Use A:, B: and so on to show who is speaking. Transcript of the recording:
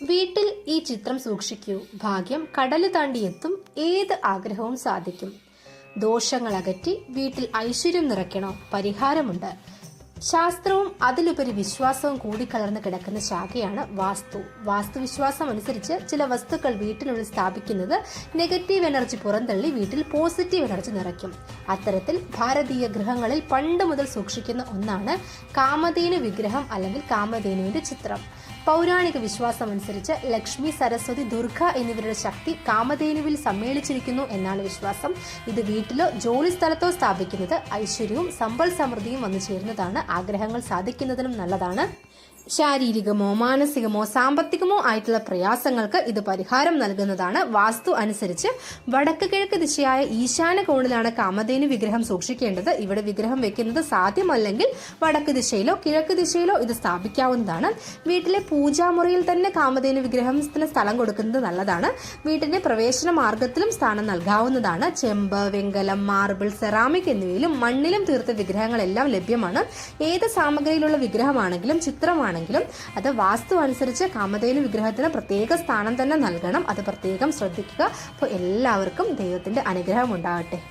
A: വീട്ടിൽ ഈ ചിത്രം സൂക്ഷിക്കൂ. ഭാഗ്യം കടല് താണ്ടിയെത്തും. ഏത് ആഗ്രഹവും സാധിക്കും. ദോഷങ്ങൾ അകറ്റി വീട്ടിൽ ഐശ്വര്യം നിറയ്ക്കണോ? പരിഹാരമുണ്ട്. ശാസ്ത്രവും അതിലുപരി വിശ്വാസവും കൂടിക്കലർന്ന് കിടക്കുന്ന ശാഖയാണ് വാസ്തു. വാസ്തുവിശ്വാസം അനുസരിച്ച് ചില വസ്തുക്കൾ വീട്ടിനുള്ളിൽ സ്ഥാപിക്കുന്നത് നെഗറ്റീവ് എനർജി പുറന്തള്ളി വീട്ടിൽ പോസിറ്റീവ് എനർജി നിറയ്ക്കും. അത്തരത്തിൽ ഭാരതീയ ഗൃഹങ്ങളിൽ പണ്ട് മുതൽ സൂക്ഷിക്കുന്ന ഒന്നാണ് കാമധേനു വിഗ്രഹം അല്ലെങ്കിൽ കാമധേനുവിന്റെ ചിത്രം. പൗരാണിക വിശ്വാസം അനുസരിച്ച് ലക്ഷ്മി, സരസ്വതി, ദുർഗ എന്നിവരുടെ ശക്തി കാമധേനുവിൽ സമ്മേളിച്ചിരിക്കുന്നു എന്നാണ് വിശ്വാസം. ഇത് വീട്ടിലോ ജോലി സ്ഥലത്തോ സ്ഥാപിക്കുന്നത് ഐശ്വര്യവും സമ്പൽ സമൃദ്ധിയും വന്നു ചേരുന്നതാണ്. ആഗ്രഹങ്ങൾ സാധിക്കുന്നതിനും നല്ലതാണ്. ശാരീരികമോ മാനസികമോ സാമ്പത്തികമോ ആയിട്ടുള്ള പ്രയാസങ്ങൾക്ക് ഇത് പരിഹാരം നൽകുന്നതാണ്. വാസ്തു അനുസരിച്ച് വടക്ക് കിഴക്ക് ദിശയായ ഈശാന കോണിലാണ് കാമധേനു വിഗ്രഹം സൂക്ഷിക്കേണ്ടത്. ഇവിടെ വിഗ്രഹം വെക്കുന്നത് സാധ്യമല്ലെങ്കിൽ വടക്ക് ദിശയിലോ കിഴക്ക് ദിശയിലോ ഇത് സ്ഥാപിക്കാവുന്നതാണ്. വീട്ടിലെ പൂജാമുറിയിൽ തന്നെ കാമധേനു വിഗ്രഹത്തിന് സ്ഥലം കൊടുക്കുന്നത് നല്ലതാണ്. വീട്ടിന്റെ പ്രവേശന മാർഗത്തിലും സ്ഥാനം നൽകാവുന്നതാണ്. ചെമ്പ്, വെങ്കലം, മാർബിൾ, സെറാമിക് എന്നിവയിലും മണ്ണിലും തീർത്ത വിഗ്രഹങ്ങളെല്ലാം ലഭ്യമാണ്. ഏത് സാമഗ്രിയിലുള്ള വിഗ്രഹമാണെങ്കിലും ചിത്രമാണെങ്കിലും അത് വാസ്തു അനുസരിച്ച് കാമധേനു വിഗ്രഹത്തിന് പ്രത്യേക സ്ഥാനം തന്നെ നൽകണം. അത് പ്രത്യേകം ശ്രദ്ധിക്കുക. അപ്പോൾ എല്ലാവർക്കും ദൈവത്തിന്റെ അനുഗ്രഹം ഉണ്ടാകട്ടെ.